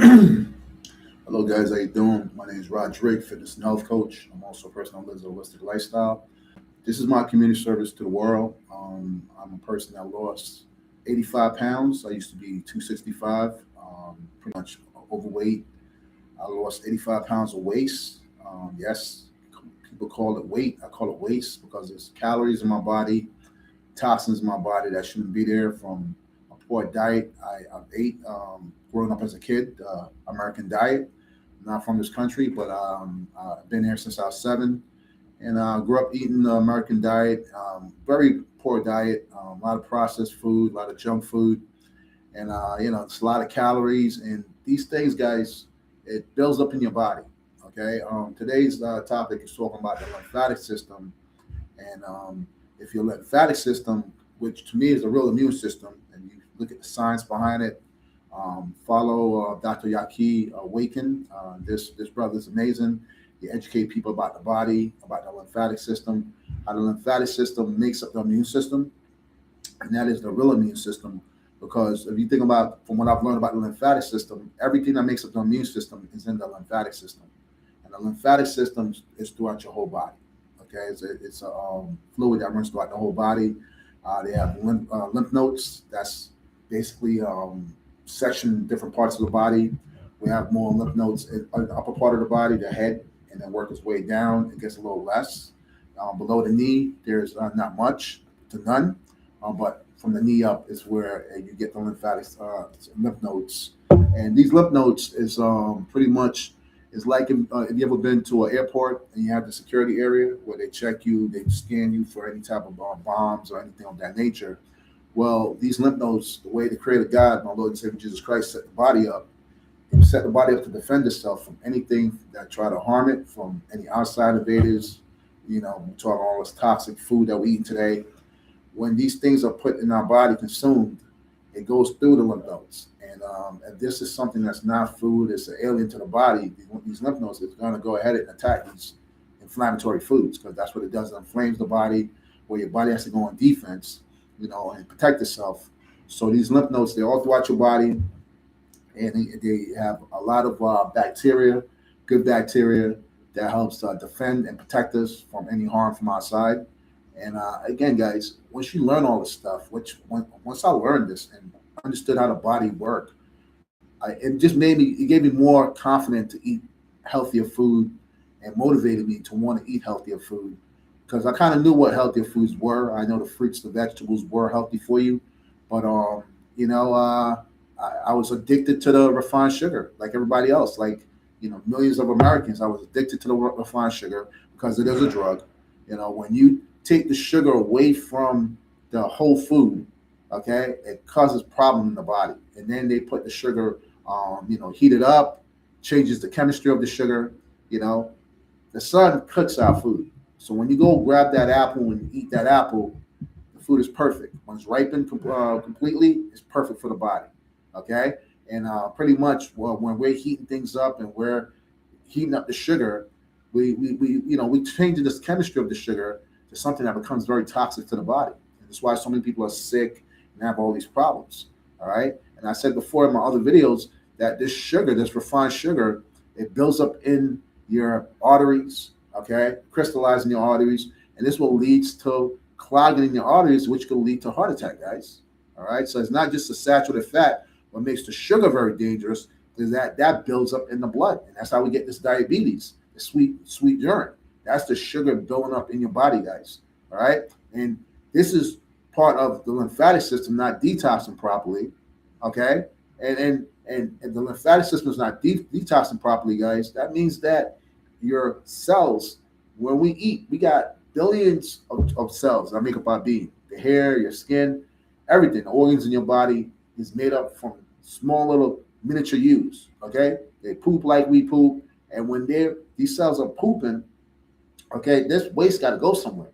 Hello, guys. How you doing? My name is Roderick, fitness and health coach. I'm also a person that lives a holistic lifestyle. This is my community service to the world. I'm a person that lost 85 pounds. I used to be 265, pretty much overweight. I lost 85 pounds of waste. Yes, people call it weight. I call it waste because there's calories in my body, toxins in my body that shouldn't be there from a poor diet. I've ate growing up as a kid, American diet. Not from this country, but I've been here since I was 7, and grew up eating the American diet. Very poor diet, a lot of processed food, a lot of junk food, and it's a lot of calories. And these things, guys, it builds up in your body. Okay, today's topic is talking about the lymphatic system, and if your lymphatic system, which to me is the real immune system, and you look at the science behind it, follow Dr. Yaki Awaken. This brother is amazing. He educates people about the body, about the lymphatic system, how the lymphatic system makes up the immune system, and that is the real immune system. Because if you think about, from what I've learned about the lymphatic system, everything that makes up the immune system is in the lymphatic system, and the lymphatic system is throughout your whole body. Okay, it's a fluid that runs throughout the whole body. They have lymph nodes. That's basically section different parts of the body. We have more lymph nodes in the upper part of the body, the head, and then work its way down. It gets a little less. Below the knee, there's not much to none, but from the knee up is where you get the lymphatic lymph nodes. And these lymph nodes is pretty much is like if you ever been to an airport and you have the security area where they check you, they scan you for any type of bombs or anything of that nature. Well, these lymph nodes, the way the Creator God, my Lord and Savior Jesus Christ, set the body up, He set the body up to defend itself from anything that try to harm it, from any outside invaders. We talk all this toxic food that we eat today. When these things are put in our body, consumed, it goes through the lymph nodes. And if this is something that's not food, it's an alien to the body, these lymph nodes is going to go ahead and attack these inflammatory foods, because that's what it does. It inflames the body, where your body has to go on defense, and protect itself. So these lymph nodes, they're all throughout your body, and they have a lot of bacteria, good bacteria that helps defend and protect us from any harm from outside. And again, guys, once you learn all this stuff, once I learned this and understood how the body worked, it gave me more confidence to eat healthier food, and motivated me to want to eat healthier food, because I kind of knew what healthier foods were. I know the fruits, the vegetables were healthy for you, but I was addicted to the refined sugar, like everybody else. Like millions of Americans, I was addicted to the refined sugar because it is a drug. When you take the sugar away from the whole food, okay, it causes problem in the body. And then they put the sugar, heat it up, changes the chemistry of the sugar. The sun cooks our food. So when you go grab that apple and eat that apple, the food is perfect. When it's ripened completely, it's perfect for the body. Okay, and pretty much, well, when we're heating things up and we're heating up the sugar, we change this chemistry of the sugar to something that becomes very toxic to the body. And that's why so many people are sick and have all these problems. All right, and I said before in my other videos that this sugar, this refined sugar, it builds up in your arteries. Okay, crystallizing your arteries, and this will leads to clogging in your arteries, which could lead to heart attack, guys. All right, so it's not just the saturated fat. What makes the sugar very dangerous is that builds up in the blood, and that's how we get this diabetes, the sweet urine. That's the sugar building up in your body, guys. All right, and this is part of the lymphatic system not detoxing properly. Okay, and if the lymphatic system is not detoxing properly, guys, that means that your cells, when we eat, we got billions of cells that make up our being. The hair, your skin, everything, the organs in your body is made up from small little miniature yous. Okay, they poop like we poop, and when these cells are pooping, okay, this waste got to go somewhere.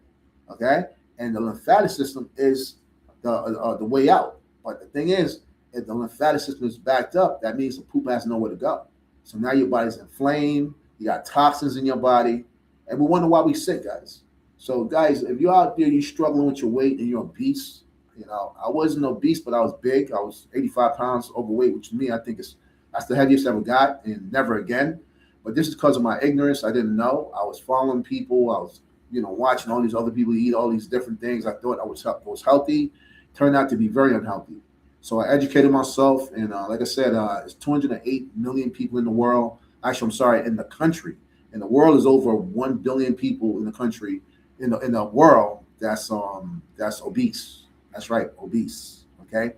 Okay, and the lymphatic system is the way out. But the thing is, if the lymphatic system is backed up, that means the poop has nowhere to go. So now your body's inflamed. You got toxins in your body, and we wonder why we sick, guys. So, guys, if you're out there, you're struggling with your weight and you're obese. I wasn't obese, but I was big. I was 85 pounds overweight, which to me, I think is That's the heaviest I ever got, and never again. But this is because of my ignorance. I didn't know. I was following people. I was, watching all these other people eat all these different things. I thought I was healthy. Turned out to be very unhealthy. So I educated myself, and like I said, it's 208 million people in the world. Actually, I'm sorry, in the country. In the world is over 1 billion people in the country, in the world that's obese. That's right, obese. Okay,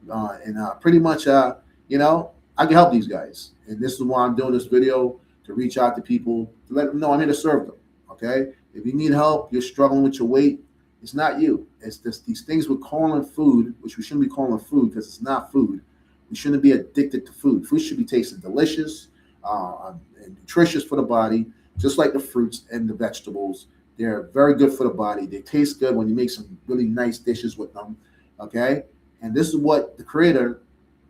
and pretty much, I can help these guys, and this is why I'm doing this video, to reach out to people, to let them know I'm here to serve them. Okay, if you need help, you're struggling with your weight, it's not you. It's just these things we're calling food, which we shouldn't be calling food because it's not food. We shouldn't be addicted to food. Food should be tasting delicious, and nutritious for the body, just like the fruits and the vegetables. They're very good for the body. They taste good when you make some really nice dishes with them. Okay, and this is what the Creator.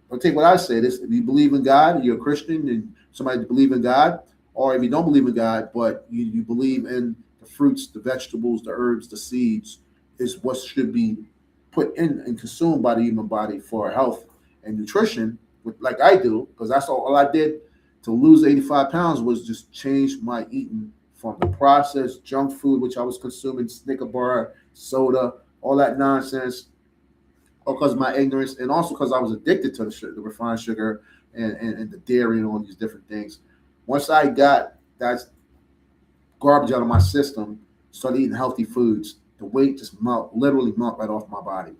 I'll take what I say. This: if you believe in God, you're a Christian, and somebody believe in God, or if you don't believe in God, but you believe in the fruits, the vegetables, the herbs, the seeds, is what should be put in and consumed by the human body for health and nutrition, like I do, because that's all I did to lose 85 pounds was just change my eating from the processed junk food, which I was consuming, Snicker bar, soda, all that nonsense, or because of my ignorance, and also because I was addicted to the refined sugar and the dairy and all these different things. Once I got that garbage out of my system, started eating healthy foods, the weight just literally melt right off my body.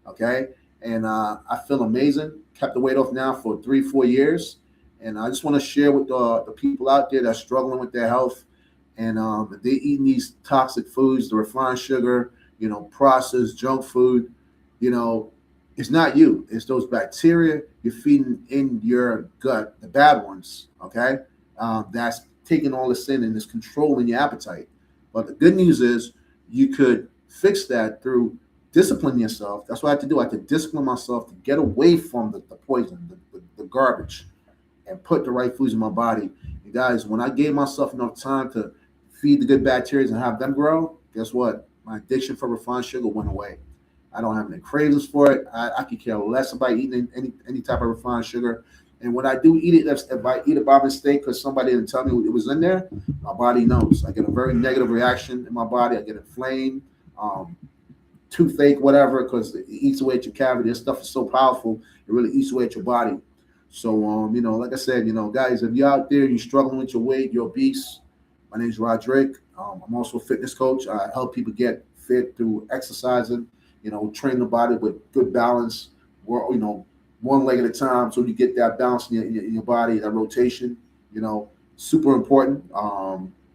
Okay, and I feel amazing. Kept the weight off now for 3, 4 years, and I just want to share with the people out there that's struggling with their health, and if they eating these toxic foods, the refined sugar, processed junk food, you know, it's not you. It's those bacteria you're feeding in your gut, the bad ones. Okay, that's taking all this in and is controlling your appetite. But the good news is you could fix that through disciplining yourself. That's what I had to do. I had to discipline myself to get away from the poison, the garbage, and put the right foods in my body. And guys, when I gave myself enough time to feed the good bacteria and have them grow, guess what? My addiction for refined sugar went away. I don't have any cravings for it. I could care less about eating any type of refined sugar. And when I do eat it, if I eat it by mistake because somebody didn't tell me it was in there, my body knows. I get a very negative reaction in my body. I get inflamed, toothache, whatever, because it eats away at your cavity. This stuff is so powerful, it really eats away at your body. So, like I said, guys, if you're out there, you're struggling with your weight, you're obese, my name is Roderick. I'm also a fitness coach. I help people get fit through exercising, train the body with good balance, one leg at a time, so you get that balance in your body, that rotation, super important.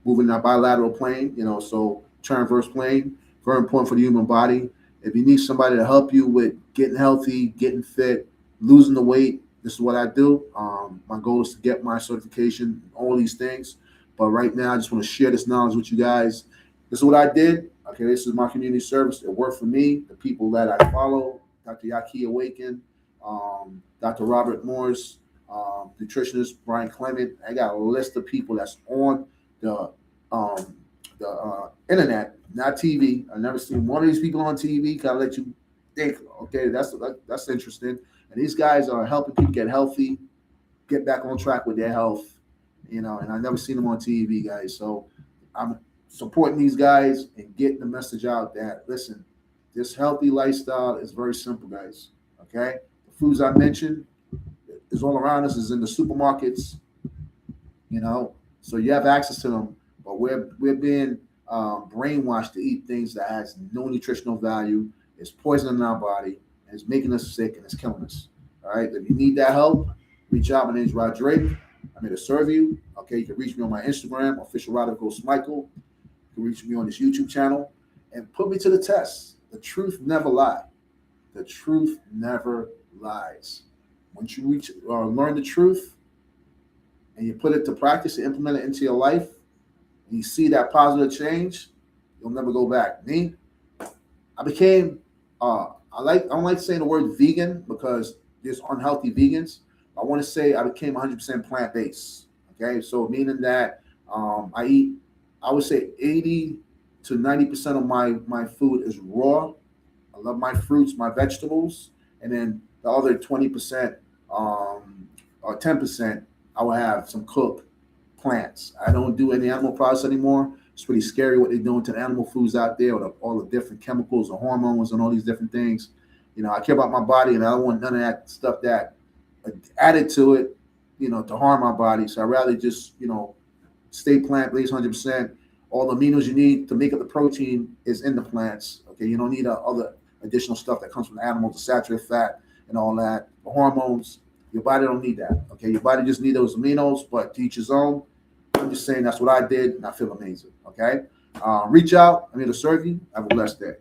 Moving that bilateral plane, so transverse plane, very important for the human body. If you need somebody to help you with getting healthy, getting fit, losing the weight, this is what I do. My goal is to get my certification, all these things. But right now, I just want to share this knowledge with you guys. This is what I did. Okay, this is my community service. It worked for me. The people that I follow, Dr. Yaki Awaken, Dr. Robert Morris, nutritionist Brian Clement. I got a list of people that's on the internet, not TV. I've never seen one of these people on TV. Kind of let you think, okay, that's interesting. And these guys are helping people get healthy, get back on track with their health, and I've never seen them on TV, guys. So I'm supporting these guys and getting the message out that, listen, this healthy lifestyle is very simple, guys. Okay? The foods I mentioned is all around us, is in the supermarkets, so you have access to them, but we're being brainwashed to eat things that has no nutritional value. It's poisoning our body, and it's making us sick, and it's killing us. All right? If you need that help, reach out. My name is Rod Drake. I'm here to serve you. Okay, you can reach me on my Instagram, official Rod Ghost Michael. You can reach me on this YouTube channel and put me to the test. The truth never lies. The truth never lies. Once you learn the truth and you put it to practice and implement it into your life, and you see that positive change, you'll never go back. Me, I became I don't like saying the word vegan because there's unhealthy vegans. I want to say I became 100% plant-based. Okay, so meaning that I eat, I would say 80 to 90% of my food is raw. I love my fruits, my vegetables, and then the other 20%, or 10%, I will have some cooked plants. I don't do any animal products anymore. It's pretty scary what they're doing to the animal foods out there, with all the different chemicals and hormones and all these different things. I care about my body, and I don't want none of that stuff that added to it, to harm my body. So I'd rather just, stay plant-based 100%. All the aminos you need to make up the protein is in the plants. Okay, you don't need other additional stuff that comes from the animals, the saturated fat and all that, the hormones. Your body don't need that. Okay, your body just need those aminos, but to each his own. I'm just saying that's what I did, and I feel amazing. Okay, reach out. I'm here to serve you. Have a blessed day.